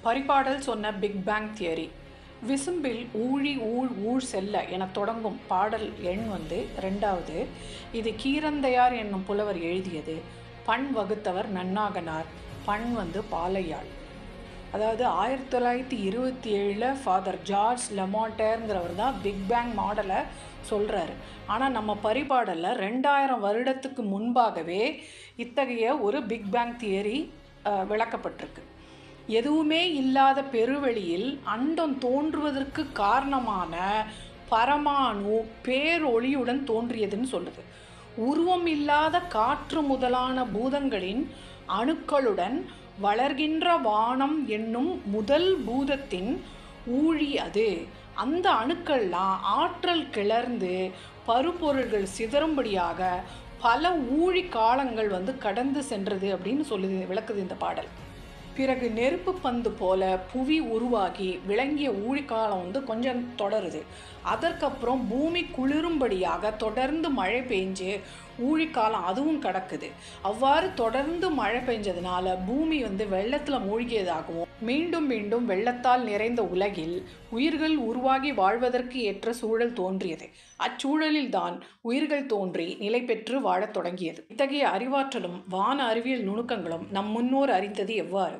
பரிபாடல் சொன்ன big bang theory. விசும்பில் ஊழி ஊழ் ஊழ் செல்ல என தொடங்கும் பாடல் எண் 2வது. இது கீரந்தையார் என்னும் புலவர் எழுதியது. பண் வகுத்தவர் நன்னாகனார். பண் பாலையாள். அதாவது 1927 ஃபாதர் ஜார்ஜ் லெமாண்டேர்ங்கிறவர் தான் பிக் பேங் மாடலை சொல்கிறாரு. ஆனால் நம்ம பரிபாடலில் 2000 வருடத்துக்கு முன்பாகவே இத்தகைய ஒரு பிக் பேங் தியரி விளக்கப்பட்டிருக்கு. எதுவுமே இல்லாத பெருவெளியில் அண்டம் தோன்றுவதற்கு காரணமான பரமாணு பேரொளியுடன் தோன்றியதுன்னு சொல்லுது. உருவம் இல்லாத காற்று முதலான பூதங்களின் அணுக்களுடன் வளர்கின்ற வானம் என்னும் முதல் பூதத்தின் ஊழி அது. அந்த அணுக்கள்லாம் ஆற்றல் கிளர்ந்து பருப்பொருள்கள் சிதறும்படியாக பல ஊழி காலங்கள் கடந்து சென்றது அப்படின்னு சொல்லுது, விளக்குது இந்த பாடல். பிறகு நெருப்பு பந்து போல புவி உருவாகி விளங்கிய ஊழிக்காலம் கொஞ்சம் தொடருது. அதற்கப்புறம் பூமி குளிரும்படியாக தொடர்ந்து மழை பெஞ்சு ஊழிக்காலம் அதுவும் கிடக்குது. அவ்வாறு தொடர்ந்து மழை பெஞ்சதுனால பூமி வெள்ளத்தில் மூழ்கியதாகவும் மீண்டும் மீண்டும் வெள்ளத்தால் நிறைந்த உலகில் உயிர்கள் உருவாகி வாழ்வதற்கு ஏற்ற சூழல் தோன்றியது. அச்சூழலில்தான் உயிர்கள் தோன்றி நிலை பெற்று வாழத் தொடங்கியது. இத்தகைய அறிவாற்றலும் வான அறிவியல் நுணுக்கங்களும் நம் முன்னோர் அறிந்தது எவ்வாறு?